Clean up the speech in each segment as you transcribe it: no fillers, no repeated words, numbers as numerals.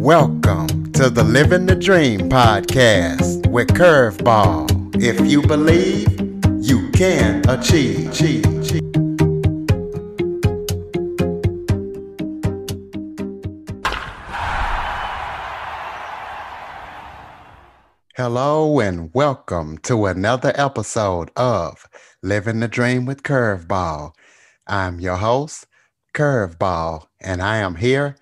Welcome to the Living the Dream podcast with Curveball. If you believe, you can achieve. Hello and welcome to another episode of Living the Dream with Curveball. I'm your host, Curveball, and I am here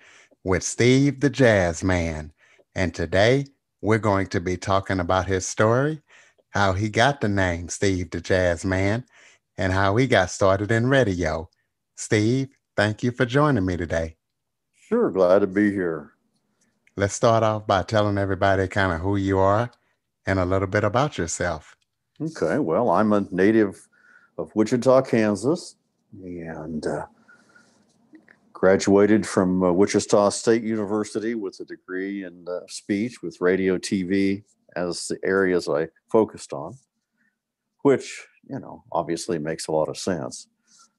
with Steve the Jazz Man. And today we're going to be talking about his story, how he got the name Steve the Jazz Man, and how he got started in radio. Steve, thank you for joining me today. Sure, glad to be here. Let's start off by telling everybody kind of who you are and a little bit about yourself. Okay, well, I'm a native of Wichita, Kansas, and graduated from Wichita State University with a degree in speech with radio, TV as the areas I focused on, which, obviously makes a lot of sense.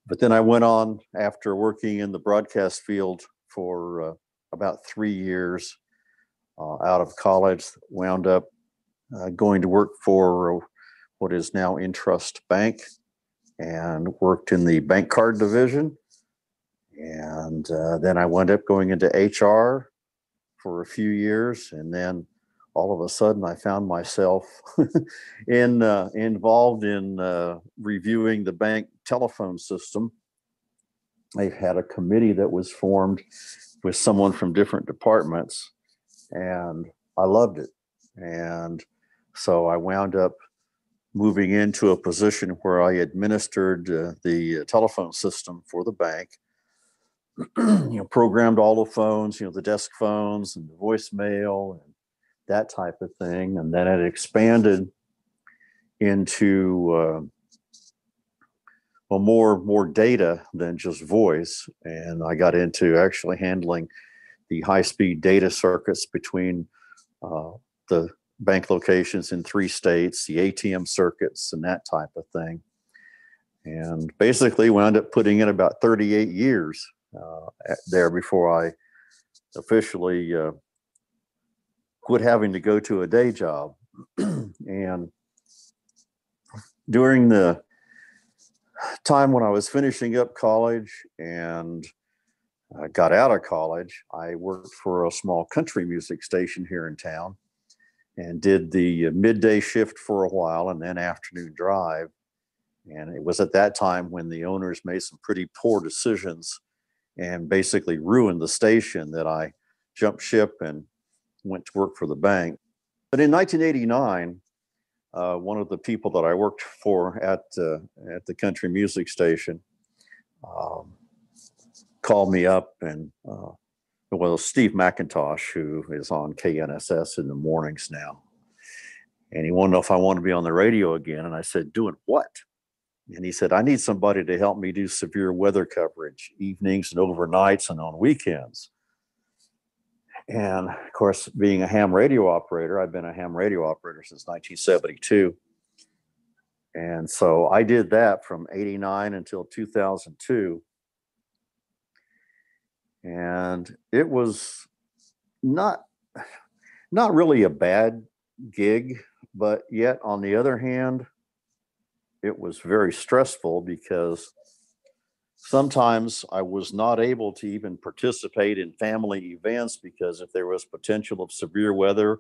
But then I went on after working in the broadcast field for about 3 years out of college, wound up going to work for what is now Intrust Bank, and worked in the bank card division. And then I wound up going into HR for a few years. And then all of a sudden I found myself involved in reviewing the bank telephone system. I had a committee that was formed with someone from different departments, and I loved it. And so I wound up moving into a position where I administered the telephone system for the bank, programmed all the phones, the desk phones and the voicemail and that type of thing. And then it expanded into more data than just voice. And I got into actually handling the high-speed data circuits between the bank locations in 3 states, the ATM circuits and that type of thing. And basically wound up putting in about 38 years there before I officially quit having to go to a day job. And during the time when I was finishing up college and got out of college, I worked for a small country music station here in town and did the midday shift for a while and then afternoon drive. And it was at that time when the owners made some pretty poor decisions and basically ruined the station that I jumped ship and went to work for the bank. But in 1989, one of the people that I worked for at the country music station called me up, and Steve McIntosh, who is on KNSS in the mornings now. And he wanted to know if I wanted to be on the radio again. And I said, doing what? And he said, I need somebody to help me do severe weather coverage, evenings and overnights and on weekends. And of course, being a ham radio operator, I've been a ham radio operator since 1972. And so I did that from 89 until 2002. And it was not really a bad gig, but yet on the other hand, it was very stressful because sometimes I was not able to even participate in family events because if there was potential of severe weather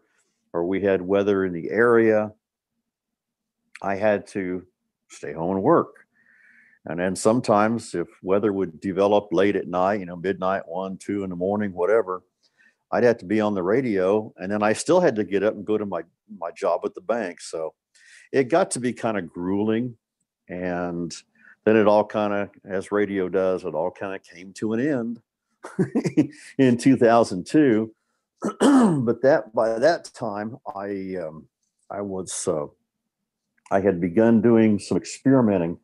or we had weather in the area, I had to stay home and work. And then sometimes if weather would develop late at night, midnight, 1, 2 in the morning, whatever, I'd have to be on the radio. And then I still had to get up and go to my job at the bank. So it got to be kind of grueling. And then it all kind of, as radio does, it all kind of came to an end in 2002. But by that time, I had begun doing some experimenting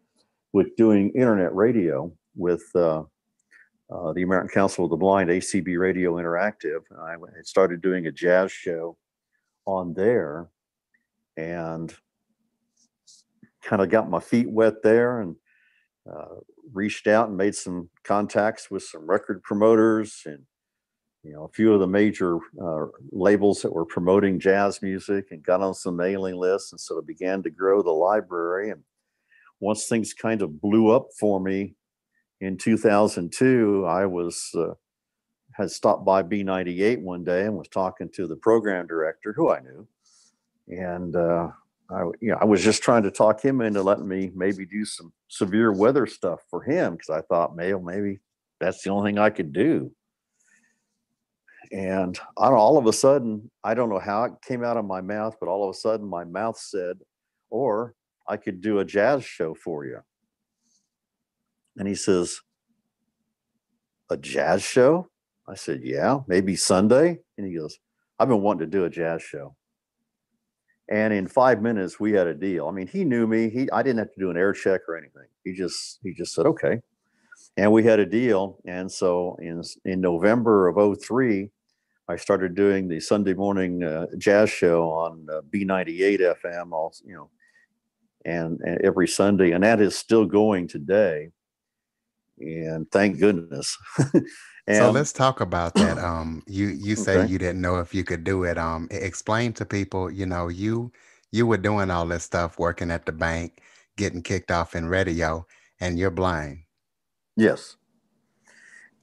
with doing internet radio with the American Council of the Blind, ACB Radio Interactive. I had started doing a jazz show on there and kind of got my feet wet there and reached out and made some contacts with some record promoters and a few of the major labels that were promoting jazz music, and got on some mailing lists, and sort of began to grow the library. And once things kind of blew up for me in 2002, I had stopped by B98 one day and was talking to the program director, who I knew, and I was just trying to talk him into letting me maybe do some severe weather stuff for him, because I thought, maybe that's the only thing I could do. And all of a sudden, I don't know how it came out of my mouth, but all of a sudden my mouth said, or I could do a jazz show for you. And he says, a jazz show? I said, yeah, maybe Sunday. And he goes, I've been wanting to do a jazz show. And in 5 minutes, we had a deal. I mean, he knew me. I didn't have to do an air check or anything. He just said, okay. And we had a deal. And so in November of 03, I started doing the Sunday morning jazz show on B98 FM, also, and every Sunday. And that is still going today. And thank goodness. So let's talk about that. You say Okay. you didn't know if you could do it. Explain to people, you were doing all this stuff, working at the bank, getting kicked off in radio, and you're blind. Yes.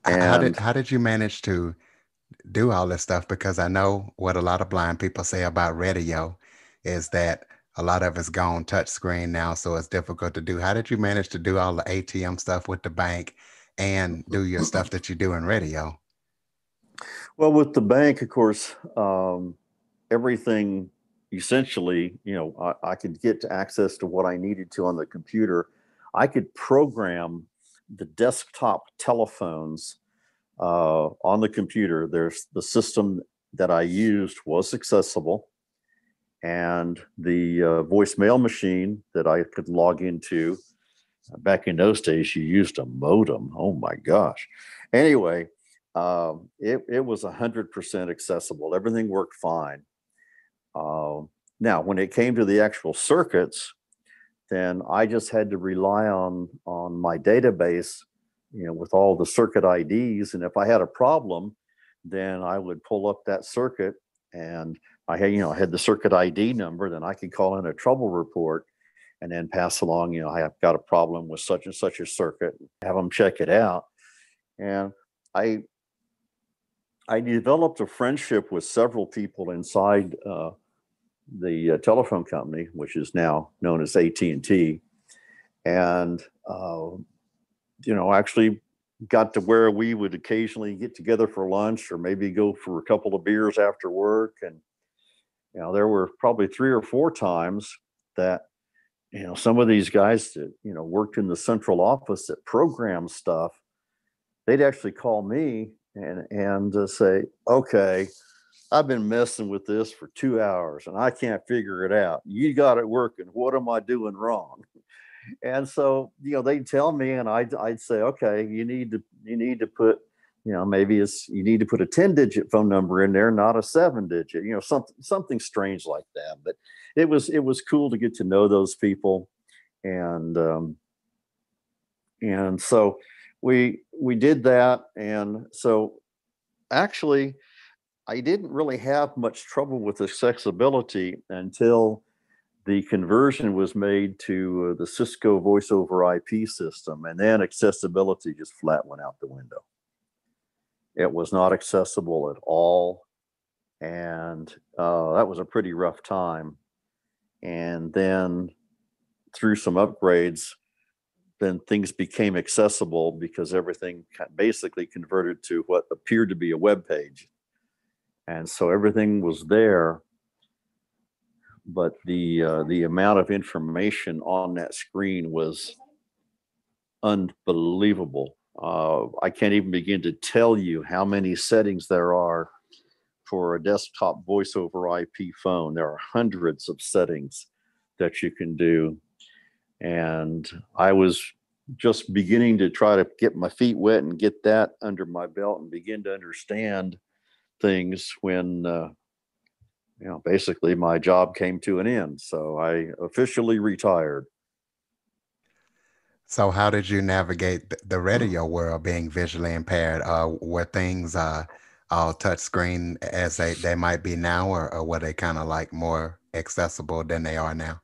And How did you manage to do all this stuff? Because I know what a lot of blind people say about radio is that a lot of it's gone touch screen now, so it's difficult to do. How did you manage to do all the ATM stuff with the bank and do your stuff that you do in radio? well, with the bank, of course, everything essentially, I could get access to what I needed to on the computer. I could program the desktop telephones on the computer. There's the system that I used was accessible, and the voicemail machine that I could log into. Back in those days, you used a modem. Oh my gosh. Anyway, it was 100% accessible. Everything worked fine. Now, when it came to the actual circuits, then I just had to rely on my database, with all the circuit IDs. And if I had a problem, then I would pull up that circuit, and I had the circuit ID number. Then I could call in a trouble report and then pass along, I have got a problem with such and such a circuit, have them check it out. And I developed a friendship with several people inside the telephone company, which is now known as AT&T, and actually got to where we would occasionally get together for lunch, or maybe go for a couple of beers after work. And there were probably 3 or 4 times that some of these guys that worked in the central office that programmed stuff, they'd actually call me and say, okay, I've been messing with this for 2 hours and I can't figure it out. You got it working. What am I doing wrong? And so, they'd tell me, and I'd say, okay, you need to put, maybe you need to put a 10-digit phone number in there, not a 7-digit, something strange like that. But it was cool to get to know those people. And so we did that. And so actually, I didn't really have much trouble with accessibility until the conversion was made to the Cisco voice over IP system. And then accessibility just flat went out the window. It was not accessible at all. And that was a pretty rough time. And then through some upgrades, then things became accessible because everything basically converted to what appeared to be a web page. And so everything was there, but the amount of information on that screen was unbelievable. I can't even begin to tell you how many settings there are for a desktop voice over IP phone. There are hundreds of settings that you can do. And I was just beginning to try to get my feet wet and get that under my belt and begin to understand things when basically my job came to an end. So I officially retired. So how did you navigate the radio world being visually impaired? Were things all touchscreen as they might be now, or were they kind of like more accessible than they are now?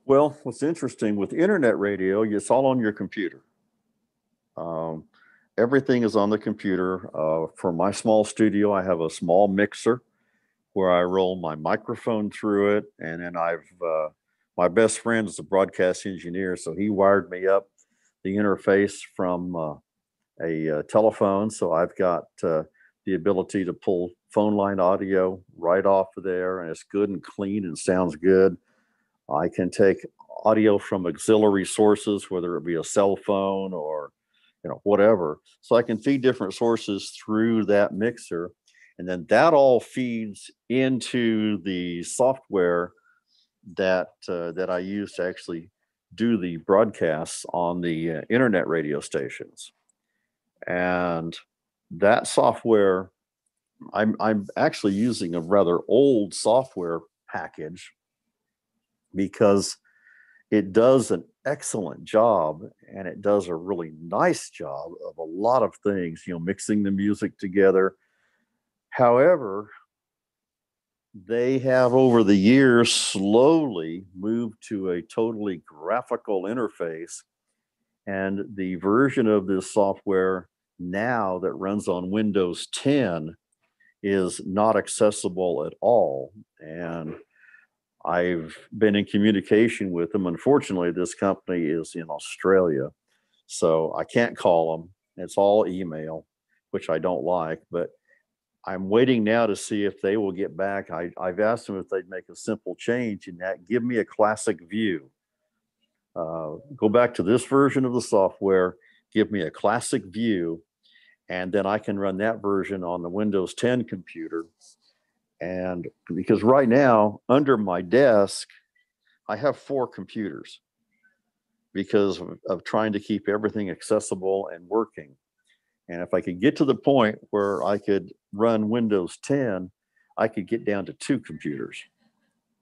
Well, what's interesting with internet radio, it's all on your computer. Um, Everything is on the computer. For my small studio, I have a small mixer where I roll my microphone through it, and then my best friend is a broadcast engineer, so he wired me up the interface from a telephone, so I've got the ability to pull phone line audio right off of there, and it's good and clean and sounds good. I can take audio from auxiliary sources, whether it be a cell phone or whatever. So I can feed different sources through that mixer, and then that all feeds into the software that I use to actually do the broadcasts on the internet radio stations. And that software, I'm actually using a rather old software package because it does an excellent job, and it does a really nice job of a lot of things, mixing the music together. However, they have over the years slowly moved to a totally graphical interface. And the version of this software now that runs on Windows 10 is not accessible at all. And I've been in communication with them. Unfortunately, this company is in Australia, so I can't call them. It's all email, which I don't like, but I'm waiting now to see if they will get back. I've asked them if they'd make a simple change in that, give me a classic view. Go back to this version of the software, give me a classic view, and then I can run that version on the Windows 10 computer. And because right now, under my desk, I have 4 computers because of trying to keep everything accessible and working. And if I could get to the point where I could run Windows 10, I could get down to 2 computers.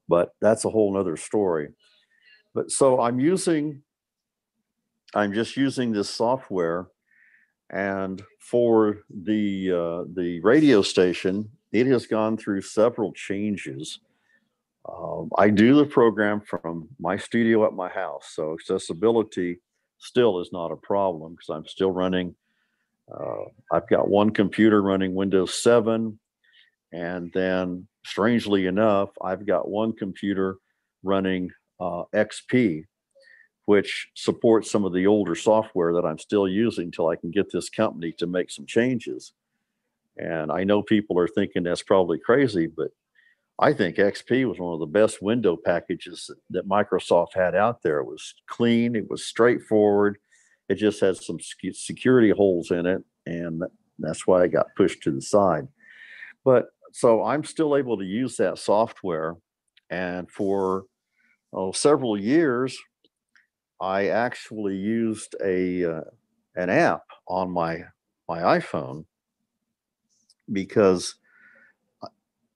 But that's a whole nother story. But so I'm just using this software, and for the radio station, it has gone through several changes. I do the program from my studio at my house, so accessibility still is not a problem because I'm still running. I've got one computer running Windows 7, and then strangely enough, I've got one computer running XP, which supports some of the older software that I'm still using till I can get this company to make some changes. And I know people are thinking that's probably crazy, but I think XP was one of the best window packages that Microsoft had out there. It was clean, it was straightforward. It just had some security holes in it, and that's why it got pushed to the side. But so I'm still able to use that software. And for several years, I actually used an app on my iPhone because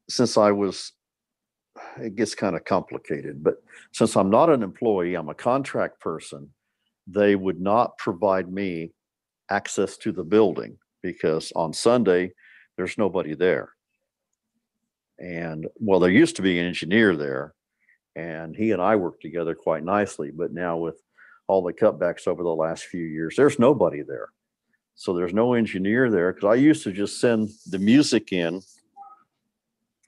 since it gets kind of complicated, but since I'm not an employee, I'm a contract person, they would not provide me access to the building because on Sunday, there's nobody there. And well, there used to be an engineer there, and he and I worked together quite nicely. But now with all the cutbacks over the last few years, there's nobody there. So there's no engineer there because I used to just send the music in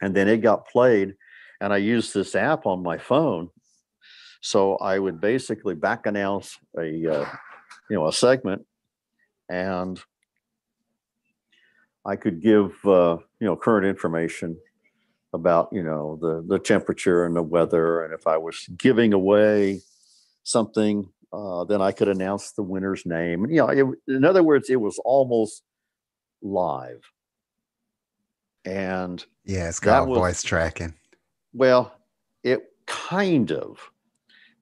and then it got played. And I used this app on my phone. So I would basically back announce a segment, and I could give current information about the temperature and the weather, and if I was giving away something, then I could announce the winner's name. And in other words, it was almost live, and Yeah, it's that called was voice tracking. well, it kind of.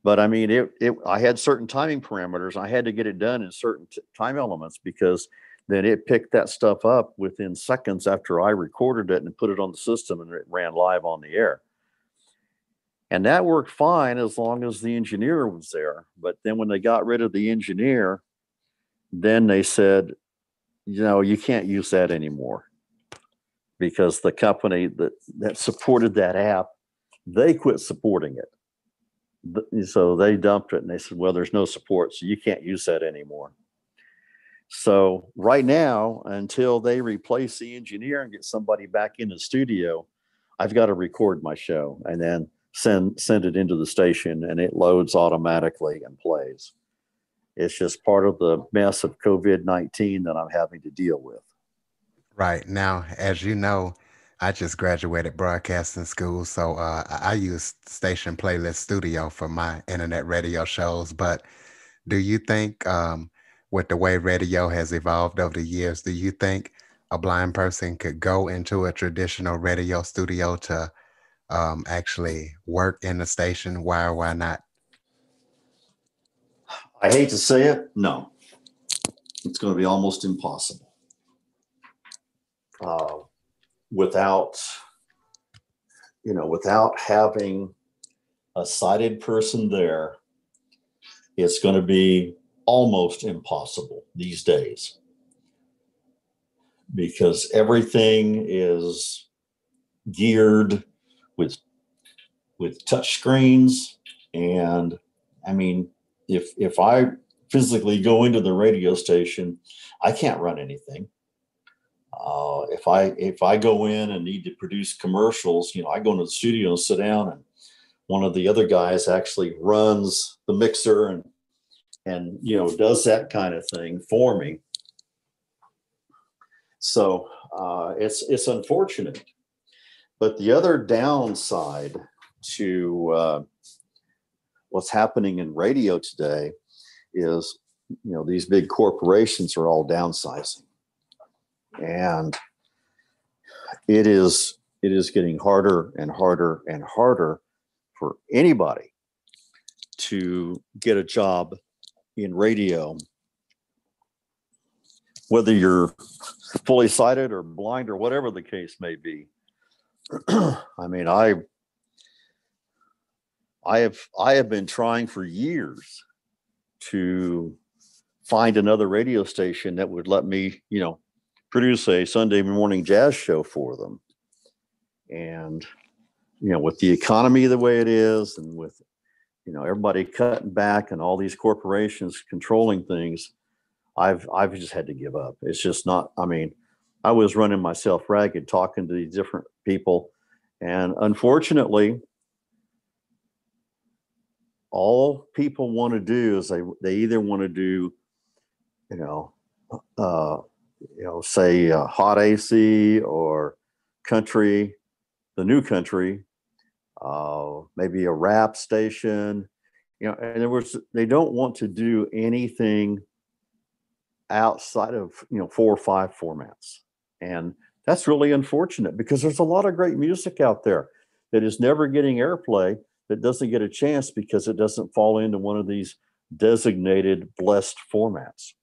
But I mean, I had certain timing parameters. I had to get it done in certain time elements because then it picked that stuff up within seconds after I recorded it and put it on the system, and it ran live on the air. And that worked fine as long as the engineer was there. But then when they got rid of the engineer, then they said, you can't use that anymore. because the company that supported that app, they quit supporting it. So they dumped it and they said, well, there's no support, so you can't use that anymore. So right now, until they replace the engineer and get somebody back in the studio, I've got to record my show and then send it into the station, and it loads automatically and plays. It's just part of the mess of COVID-19 that I'm having to deal with. Right. Now, as you know, I just graduated broadcasting school, so I use Station Playlist Studio for my internet radio shows. But do you think, with the way radio has evolved over the years, do you think a blind person could go into a traditional radio studio to actually work in the station? Why or why not? I hate to say it, no, it's going to be almost impossible. Without having a sighted person there, it's going to be almost impossible these days, because everything is geared with touch screens. And I mean, if I physically go into the radio station, I can't run anything. If I go in and need to produce commercials, I go into the studio and sit down, and one of the other guys actually runs the mixer and does that kind of thing for me. So it's unfortunate, but the other downside to what's happening in radio today is these big corporations are all downsizing, and it is getting harder and harder and harder for anybody to get a job in radio, whether you're fully sighted or blind or whatever the case may be. I mean, I have been trying for years to find another radio station that would let me, produce a Sunday morning jazz show for them. And, with the economy the way it is, and with, everybody cutting back and all these corporations controlling things, I've just had to give up. It's just not, I mean, I was running myself ragged talking to these different people. And unfortunately, all people want to do is they either want to do, say hot AC or country, the new country, maybe a rap station, in other words, they don't want to do anything outside of 4 or 5 formats. And that's really unfortunate, because there's a lot of great music out there that is never getting airplay, that doesn't get a chance because it doesn't fall into one of these designated blessed formats.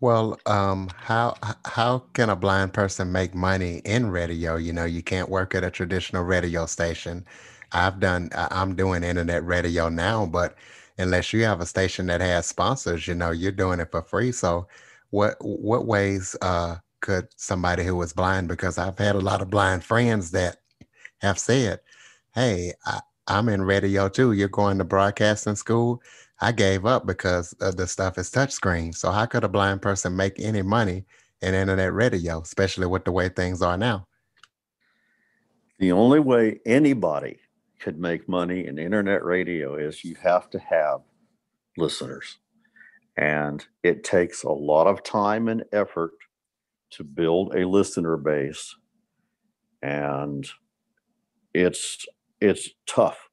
Well, how can a blind person make money in radio? You can't work at a traditional radio station. I'm doing internet radio now, but unless you have a station that has sponsors, you're doing it for free. So, what ways could somebody who is blind? Because I've had a lot of blind friends that have said, "Hey, I'm in radio too. You're going to broadcasting school. I gave up because the stuff is touchscreen. So how could a blind person make any money in internet radio, especially with the way things are now?" The only way anybody could make money in internet radio is you have to have listeners. And it takes a lot of time and effort to build a listener base. And it's tough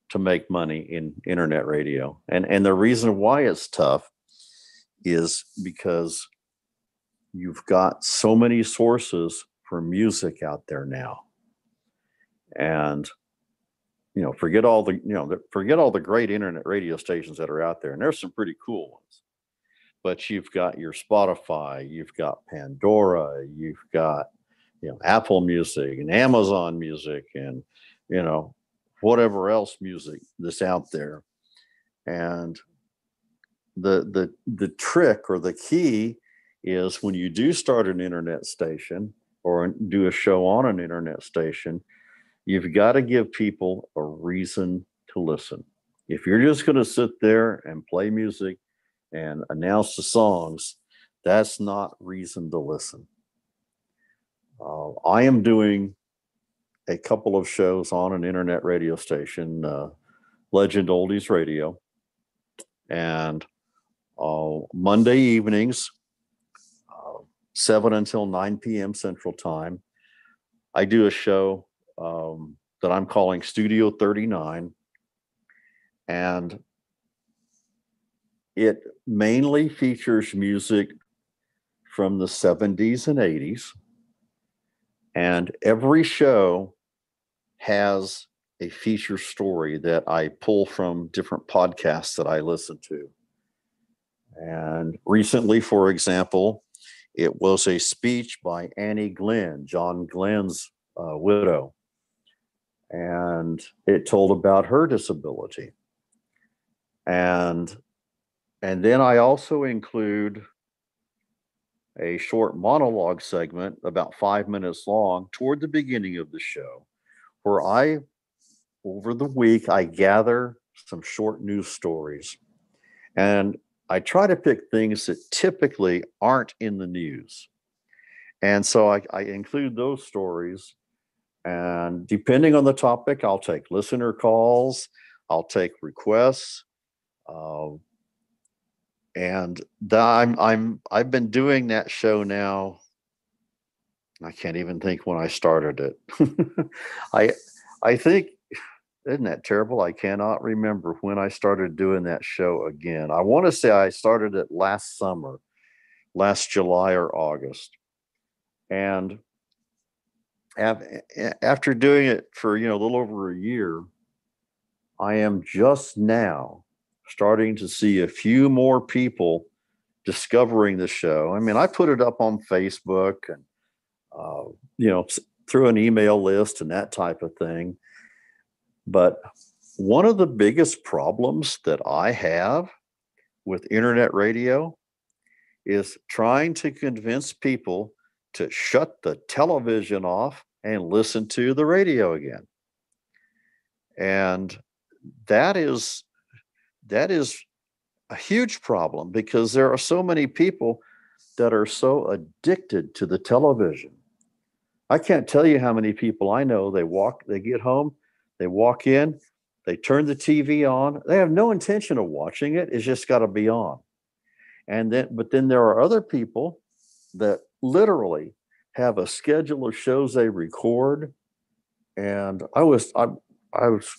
to make money in internet radio. And the reason why it's tough is because you've got so many sources for music out there now. And forget all the great internet radio stations that are out there, and there's some pretty cool ones. But you've got your Spotify, you've got Pandora, you've got Apple Music and Amazon Music, and whatever else music that's out there. And the trick or the key is when you do start an internet station or do a show on an internet station, you've got to give people a reason to listen. If you're just going to sit there and play music and announce the songs, that's not reason to listen. I am doing a couple of shows on an internet radio station, Legend Oldies Radio, and Monday evenings, 7 until 9 p.m. Central Time, I do a show that I'm calling Studio 39, and it mainly features music from the 70s and 80s. And every show has a feature story that I pull from different podcasts that I listen to. And recently, for example, it was a speech by Annie Glenn, John Glenn's widow. And it told about her disability. And then I also include a short monologue segment about 5 minutes long toward the beginning of the show, where over the week, I gather some short news stories. And I try to pick things that typically aren't in the news. And so I include those stories. And depending on the topic, I'll take listener calls, I'll take requests. And I've been doing that show now. I can't even think when I started it. I think, isn't that terrible? I cannot remember when I started doing that show again. I want to say I started it last summer, last July or August. And after doing it for, a little over a year, I am just now starting to see a few more people discovering the show. I mean, I put it up on Facebook and, through an email list and that type of thing. But one of the biggest problems that I have with internet radio is trying to convince people to shut the television off and listen to the radio again. And that is a huge problem because there are so many people that are so addicted to the television. I can't tell you how many people I know, they get home, they walk in, they turn the TV on. They have no intention of watching it. It's just got to be on. But then there are other people that literally have a schedule of shows they record. And I was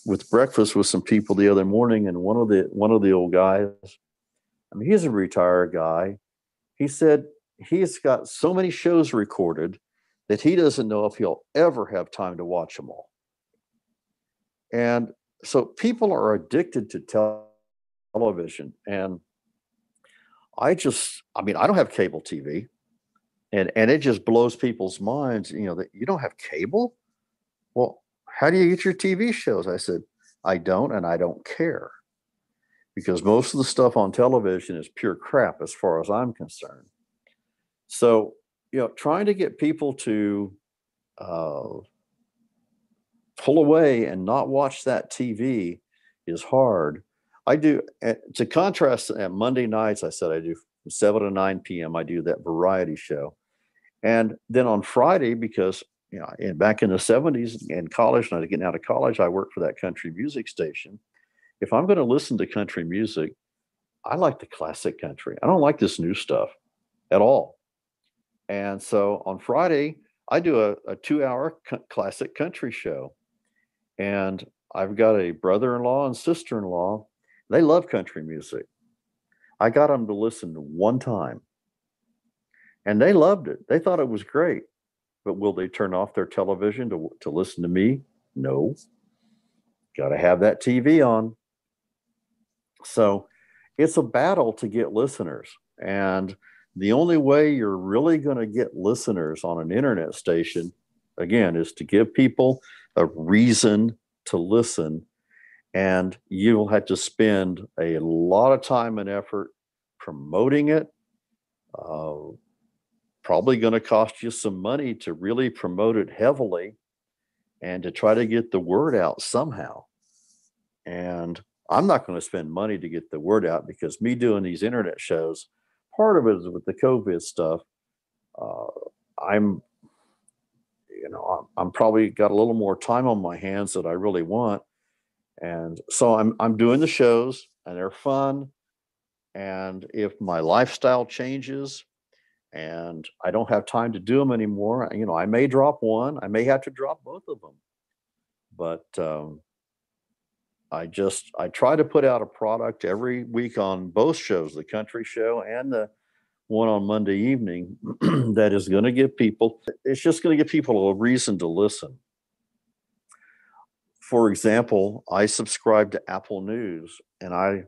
with breakfast with some people the other morning, and one of the old guys, I mean, he's a retired guy. He said he's got so many shows recorded that he doesn't know if he'll ever have time to watch them all. And so people are addicted to television. And I don't have cable TV. And it just blows people's minds, that you don't have cable? Well, how do you get your TV shows? I said, I don't, and I don't care. Because most of the stuff on television is pure crap as far as I'm concerned. So, trying to get people to pull away and not watch that TV is hard. I do, to contrast, at Monday nights, I said I do from 7 to 9 p.m., I do that variety show. And then on Friday, because, back in the 70s in college, and I was getting out of college, I worked for that country music station. If I'm going to listen to country music, I like the classic country. I don't like this new stuff at all. And so on Friday, I do a 2-hour classic country show. And I've got a brother-in-law and sister-in-law. They love country music. I got them to listen one time. And they loved it. They thought it was great. But will they turn off their television to listen to me? No. Got to have that TV on. So it's a battle to get listeners. And the only way you're really going to get listeners on an internet station, again, is to give people a reason to listen. And you'll have to spend a lot of time and effort promoting it, probably going to cost you some money to really promote it heavily and to try to get the word out somehow. And I'm not going to spend money to get the word out, because me doing these internet shows, part of it is with the COVID stuff. Uh, I'm, I'm probably got a little more time on my hands that I really want. And so I'm doing the shows, and they're fun. And if my lifestyle changes and I don't have time to do them anymore, I may drop one, I may have to drop both of them. But I try to put out a product every week on both shows, the country show and the one on Monday evening, that is going to give people, it's just going to give people a reason to listen. For example, I subscribe to Apple News, and I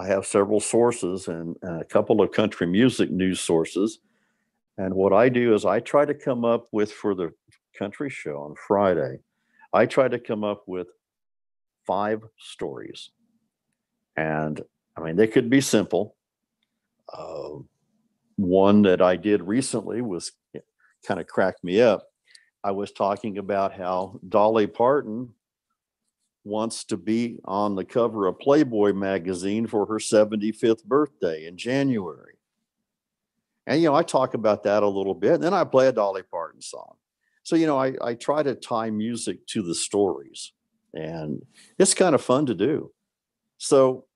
have several sources and a couple of country music news sources. And what I do is I try to come up with, for the country show on Friday, I try to come up with 5 stories. And I mean, they could be simple. One that I did recently was kind of cracked me up. I was talking about how Dolly Parton wants to be on the cover of Playboy magazine for her 75th birthday in January. And, I talk about that a little bit, and then I play a Dolly Parton song. So, I try to tie music to the stories, and it's kind of fun to do. So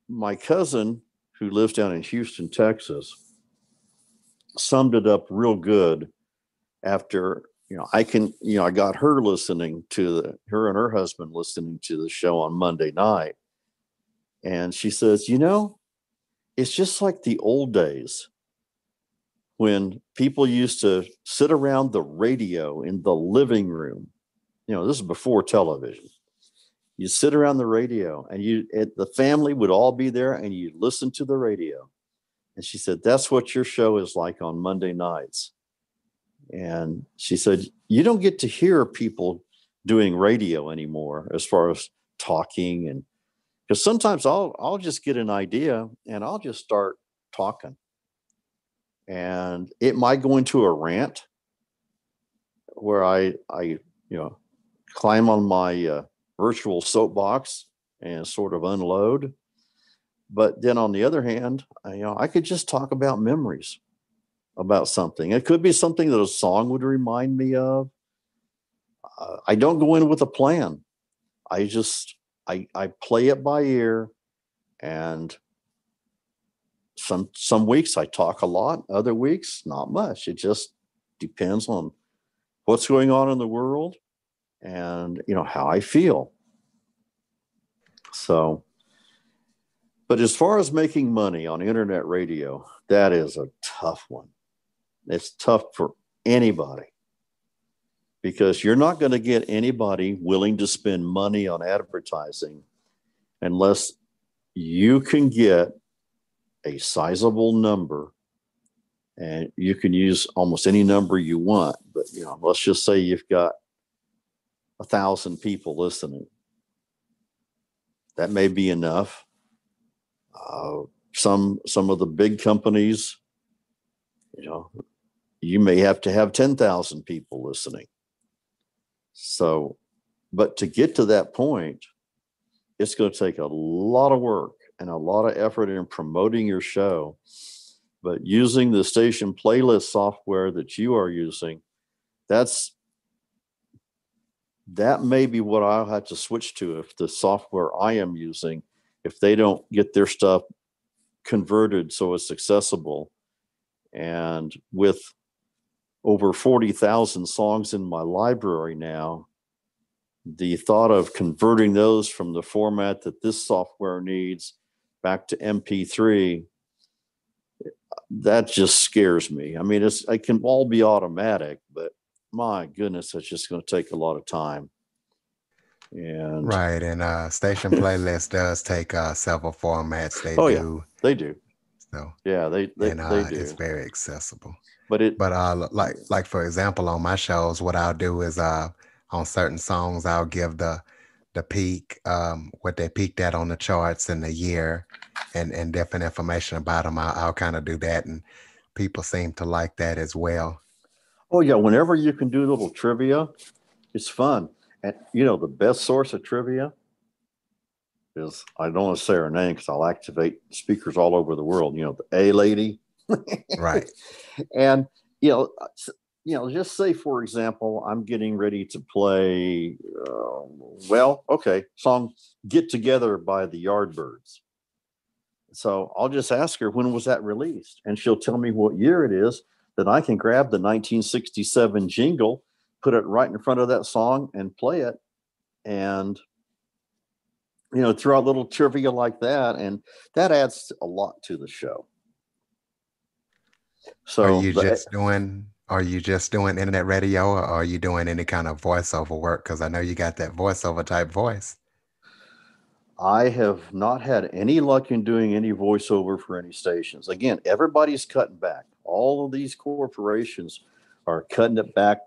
my cousin, who lives down in Houston, Texas, summed it up real good after, I got her listening to her and her husband listening to the show on Monday night. And she says, it's just like the old days when people used to sit around the radio in the living room. This is before television. You sit around the radio, and the family would all be there, and you listen to the radio. And she said, that's what your show is like on Monday nights. And she said, you don't get to hear people doing radio anymore as far as talking. And because sometimes I'll just get an idea and I'll just start talking. And it might go into a rant where I climb on my virtual soapbox and sort of unload. But then on the other hand, I could just talk about memories, about something. It could be something that a song would remind me of. I don't go in with a plan. I play it by ear, and some weeks I talk a lot, other weeks not much. It just depends on what's going on in the world and how I feel. So, but as far as making money on internet radio, that is a tough one. It's tough for anybody, because you're not going to get anybody willing to spend money on advertising unless you can get a sizable number, and you can use almost any number you want. But, let's just say you've got 1,000 people listening. That may be enough. Some of the big companies, you may have to have 10,000 people listening. So, but to get to that point, it's going to take a lot of work and a lot of effort in promoting your show. But using the station playlist software that you are using, that may be what I'll have to switch to if the software I am using, if they don't get their stuff converted so it's accessible. And with over 40,000 songs in my library now, the thought of converting those from the format that this software needs back to MP3, that just scares me. I mean, it can all be automatic, but my goodness, it's just going to take a lot of time. And right, and station playlist does take several formats. They oh do. Yeah, they do. So yeah, they do. It's very accessible. But like for example, on my shows, what I'll do is on certain songs I'll give the peak what they peaked at on the charts in the year, and different information about them. I'll kind of do that, and people seem to like that as well. Oh yeah, whenever you can do a little trivia, it's fun. And the best source of trivia is, I don't want to say her name because I'll activate speakers all over the world. The A lady. Right. And you know, just say for example, I'm getting ready to play. Song "Get Together" by the Yardbirds. So I'll just ask her, when was that released, and she'll tell me what year it is. Then I can grab the 1967 jingle, put it right in front of that song, and play it. And throw out little trivia like that, and that adds a lot to the show. Are So you just doing internet radio, or are you doing any kind of voiceover work? Because I know you got that voiceover type voice. I have not had any luck in doing any voiceover for any stations. Again, everybody's cutting back. All of these corporations are cutting it back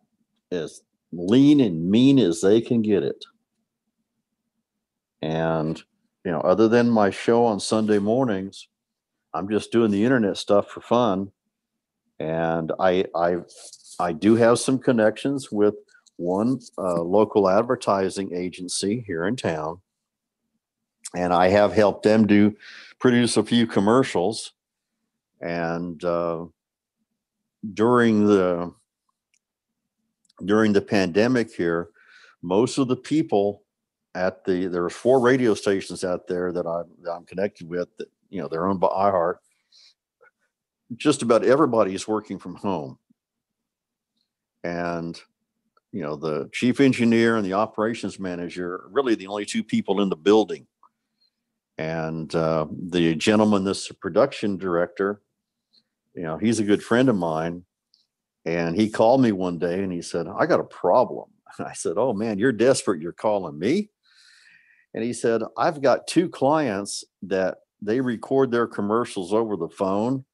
as lean and mean as they can get it. And, other than my show on Sunday mornings, I'm just doing the internet stuff for fun. And I do have some connections with one local advertising agency here in town, and I have helped them produce a few commercials. And during the pandemic here, most of the people there's 4 radio stations out there that I'm connected with that they're owned by iHeart. Just about everybody is working from home, and the chief engineer and the operations manager are really the only 2 people in the building. And the gentleman that's the production director, he's a good friend of mine. And he called me one day and he said, "I got a problem." And I said, "Oh man, you're desperate. You're calling me?" And he said, "I've got 2 clients that they record their commercials over the phone."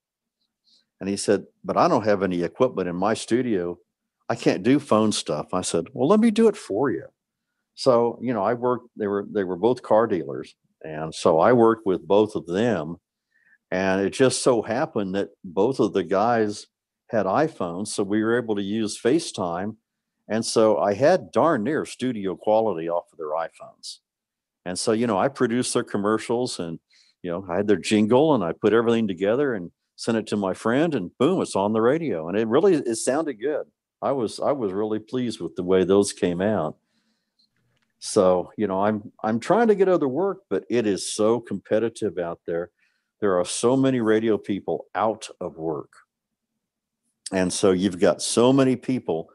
And he said, "But I don't have any equipment in my studio. I can't do phone stuff." I said, "Well, let me do it for you." So, I worked, they were both car dealers. And so I worked with both of them. And it just so happened that both of the guys had iPhones. So we were able to use FaceTime. And so I had darn near studio quality off of their iPhones. And so, I produced their commercials, and, I had their jingle, and I put everything together and sent it to my friend, and boom, it's on the radio. And it sounded good. I was really pleased with the way those came out. So, I'm trying to get other work, but it is so competitive out there. There are so many radio people out of work. And so you've got so many people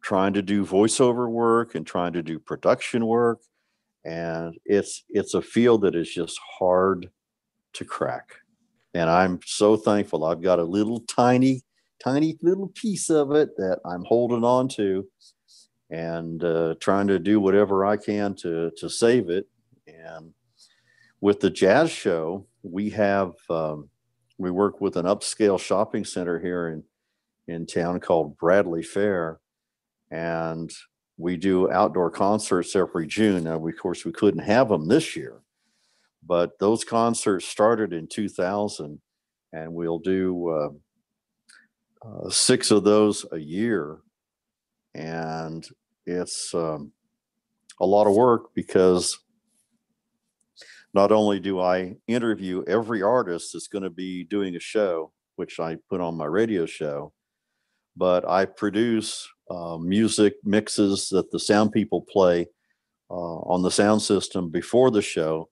trying to do voiceover work and trying to do production work. And it's a field that is just hard to crack. And I'm so thankful I've got a little tiny little piece of it that I'm holding on to, and trying to do whatever I can to save it. And with the jazz show, we work with an upscale shopping center here in town called Bradley Fair, and we do outdoor concerts every June. Now, of course, we couldn't have them this year, but those concerts started in 2000, and we'll do 6 of those a year. And it's a lot of work, because not only do I interview every artist that's going to be doing a show, which I put on my radio show, but I produce music mixes that the sound people play on the sound system before the show.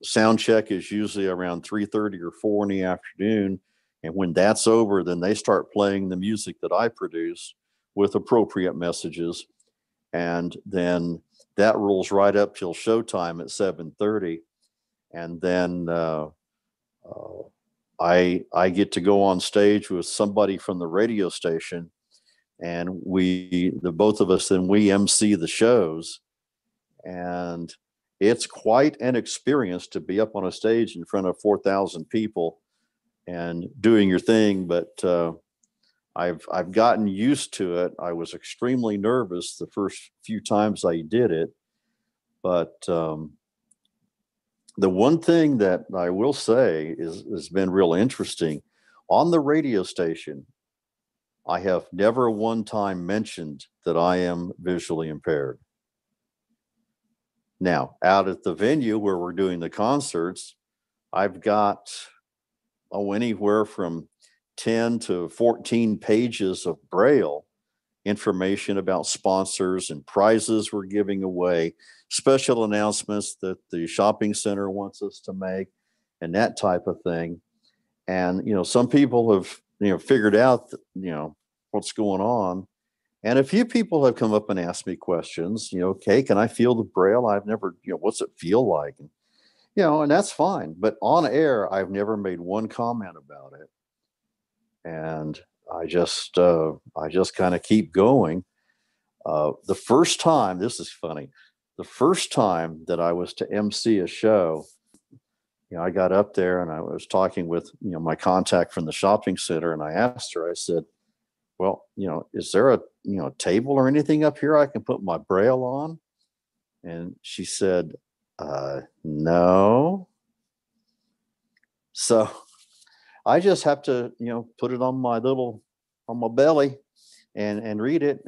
Sound check is usually around 3:30 or 4 in the afternoon. And when that's over, then they start playing the music that I produce with appropriate messages. And then that rolls right up till showtime at 7:30. And then I get to go on stage with somebody from the radio station, and the both of us, then we MC the shows. And it's quite an experience to be up on a stage in front of 4,000 people and doing your thing. But I've gotten used to it. I was extremely nervous the first few times I did it, but The one thing that I will say has been real interesting on the radio station. I have never one time mentioned that I am visually impaired. Now, out at the venue where we're doing the concerts, I've got anywhere from 10 to 14 pages of Braille information about sponsors and prizes we're giving away, special announcements that the shopping center wants us to make, and that type of thing. And, some people have, figured out, what's going on. And a few people have come up and asked me questions, okay, can I feel the Braille? I've never, what's it feel like? And that's fine. But on air, I've never made one comment about it. And I just kind of keep going. The first time, this is funny, the first time that I was to MC a show, I got up there and I was talking with, my contact from the shopping center, and I asked her, I said, well, is there a, table or anything up here I can put my Braille on? And she said, no. So I just have to, put it on my belly and read it.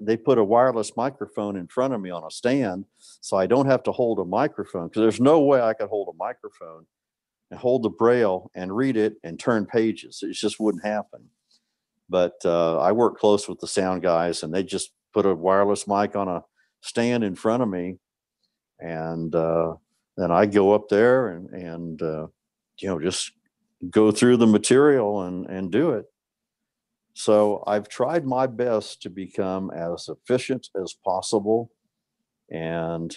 They put a wireless microphone in front of me on a stand, so I don't have to hold a microphone, because there's no way I could hold a microphone and hold the Braille and read it and turn pages. It just wouldn't happen. But I work close with the sound guys, and they just put a wireless mic on a stand in front of me, and then I go up there and just go through the material and do it. So I've tried my best to become as efficient as possible. And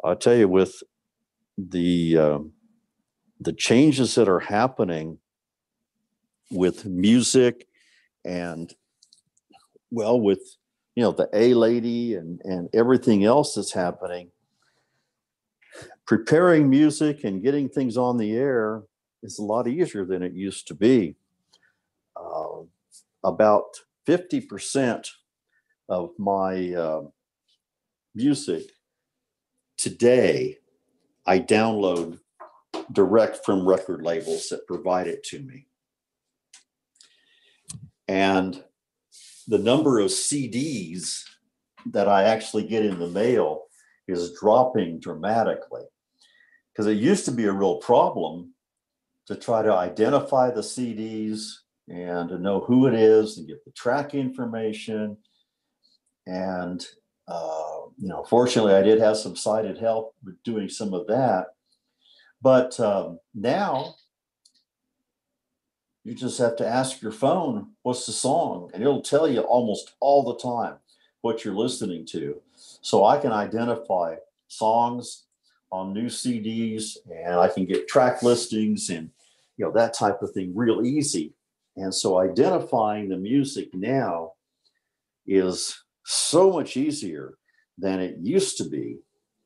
I'll tell you, with the changes that are happening with music and, well, with, the A lady and everything else that's happening, preparing music and getting things on the air is a lot easier than it used to be. About 50% of my music today, I download direct from record labels that provide it to me. And the number of CDs that I actually get in the mail is dropping dramatically, because it used to be a real problem to try to identify the CDs and to know who it is and get the track information. And, fortunately, I did have some sighted help with doing some of that. But now you just have to ask your phone, what's the song? And it'll tell you almost all the time what you're listening to. So I can identify songs on new CDs, and I can get track listings and, that type of thing real easy. And so identifying the music now is so much easier than it used to be.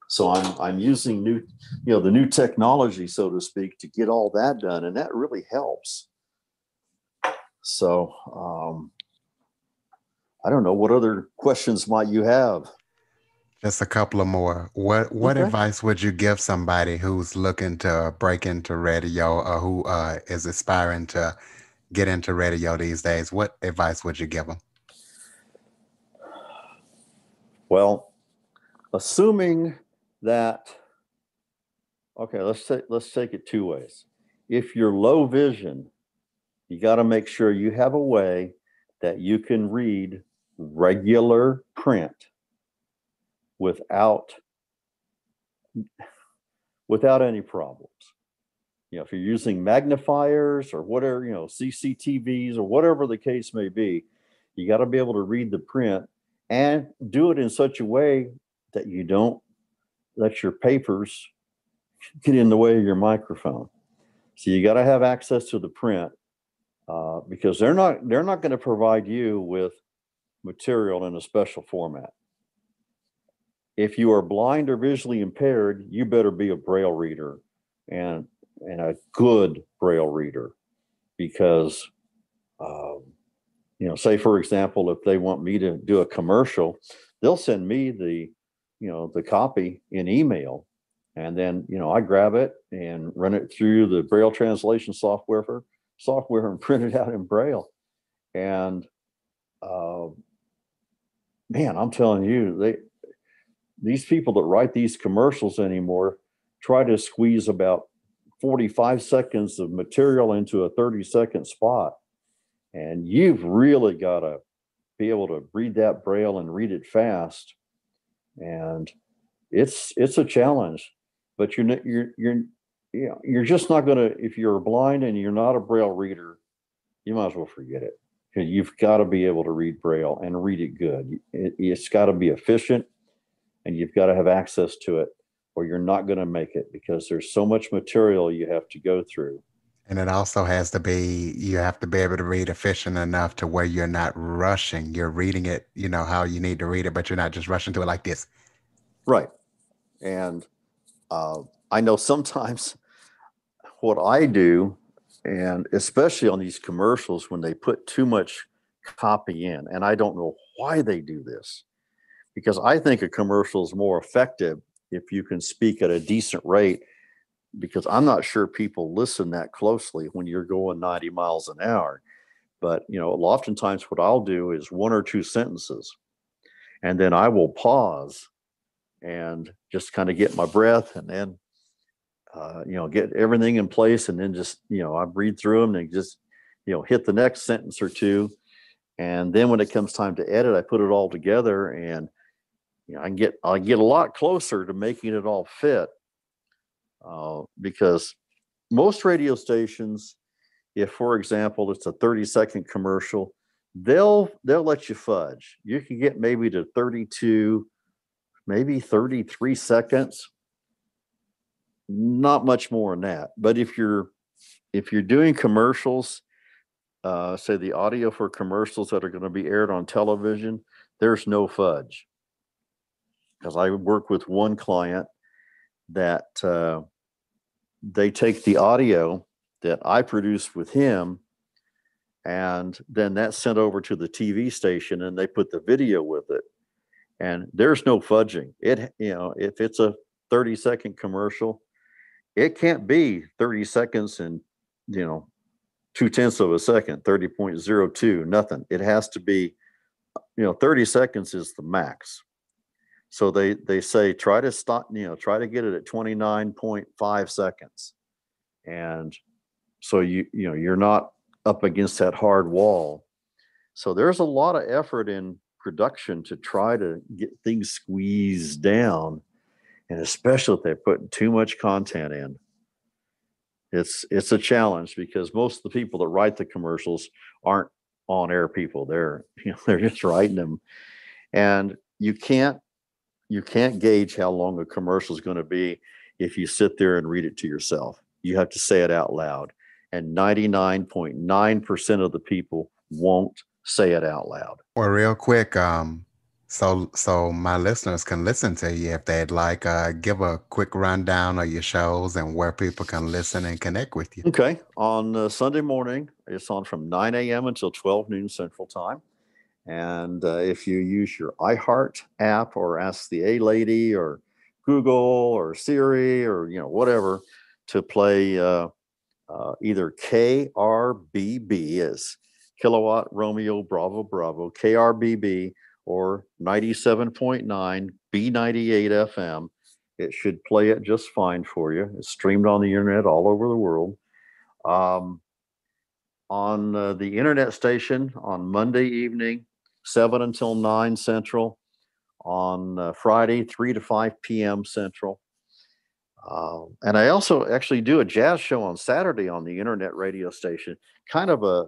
So I'm using the new technology, so to speak, to get all that done, and that really helps. So I don't know, what other questions might you have? Just a couple of more. What Okay. advice would you give somebody who's looking to break into radio, or who is aspiring to get into radio these days? What advice would you give them? Well, assuming that, okay, let's take it two ways. If you're low vision, you got to make sure you have a way that you can read regular print without any problems. If you're using magnifiers or whatever, CCTVs or whatever the case may be, you got to be able to read the print and do it in such a way that you don't let your papers get in the way of your microphone. So you got to have access to the print, because they're not going to provide you with material in a special format. If you are blind or visually impaired, you better be a Braille reader, and a good Braille reader, because, say for example, if they want me to do a commercial, they'll send me the copy in email, And then, I grab it and run it through the Braille translation software and print it out in Braille. And uh, man, I'm telling you, these people that write these commercials anymore try to squeeze about 45 seconds of material into a 30-second spot. And you've really got to be able to read that Braille and read it fast. And it's a challenge, but you're just not going to, if you're blind and you're not a Braille reader, you might as well forget it. Because you've got to be able to read Braille and read it good. It's got to be efficient, and you've got to have access to it, or you're not going to make it, because there's so much material you have to go through. And it also has to be, you have to be able to read efficient enough to where you're not rushing. You're reading it, how you need to read it, but you're not just rushing to it like this. Right. And I know sometimes what I do, and especially on these commercials, when they put too much copy in, and I don't know why they do this, because I think a commercial is more effective if you can speak at a decent rate, because I'm not sure people listen that closely when you're going 90 miles an hour. But, oftentimes what I'll do is one or two sentences, and then I will pause and just kind of get my breath, and then, get everything in place. And then just, I read through them and just, hit the next sentence or two. And then when it comes time to edit, I put it all together, and, I get a lot closer to making it all fit. Because most radio stations, if, for example, it's a 30-second commercial, they'll let you fudge. You can get maybe to 32, maybe 33 seconds, not much more than that. But if you're doing commercials, say the audio for commercials that are going to be aired on television, there's no fudge. Because I work with one client that they take the audio that I produced with him, and then that's sent over to the TV station, and they put the video with it. And there's no fudging. If it's a 30-second commercial, it can't be 30 seconds and 2/10 of a second, 30.02, nothing. It has to be, 30 seconds is the max. So they say try to get it at 29.5 seconds. And so you're not up against that hard wall. So there's a lot of effort in production to try to get things squeezed down, and especially if they're putting too much content in. It's a challenge, because most of the people that write the commercials aren't on air people. They're they're just writing them, and you can't gauge how long a commercial is going to be if you sit there and read it to yourself. You have to say it out loud, and 99.9% of the people won't say it out loud. Well, real quick, so my listeners can listen to you if they'd like. Give a quick rundown of your shows and where people can listen and connect with you. Okay. On Sunday morning, it's on from 9 a.m. until 12 noon Central Time. And if you use your iHeart app, or Ask the A Lady, or Google, or Siri, or whatever, to play either KRBB as Kilowatt Romeo Bravo Bravo, KRBB, or 97.9 B98 FM, it should play it just fine for you. It's streamed on the internet all over the world. On the internet station on Monday evening, 7 until 9 Central. On Friday, 3 to 5 p.m. Central. And I also actually do a jazz show on Saturday on the internet radio station, kind of a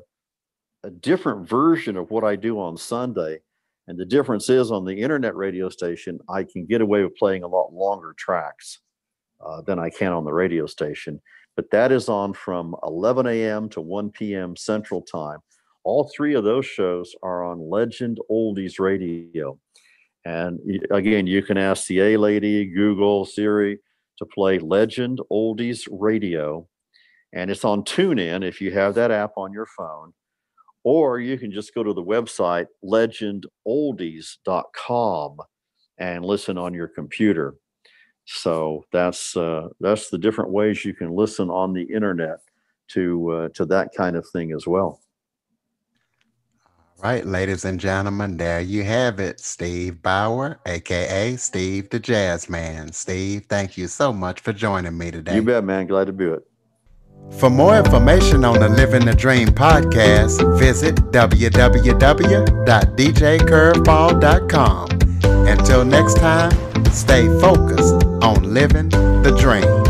different version of what I do on Sunday. And the difference is, on the internet radio station, I can get away with playing a lot longer tracks than I can on the radio station. But that is on from 11 a.m. to 1 p.m. Central Time. All three of those shows are on Legend Oldies Radio. And again, you can ask the A Lady, Google, Siri to play Legend Oldies Radio. And it's on TuneIn if you have that app on your phone. Or you can just go to the website legendoldies.com and listen on your computer. So that's the different ways you can listen on the internet to that kind of thing as well. Right, ladies and gentlemen, there you have it. Steve Bauer, aka Steve the Jazz Man. Steve, thank you so much for joining me You today. bet, man. Glad to do it. For more information on the Living the Dream podcast, visit www.djcurveball.com. Until next time, stay focused on living the dream.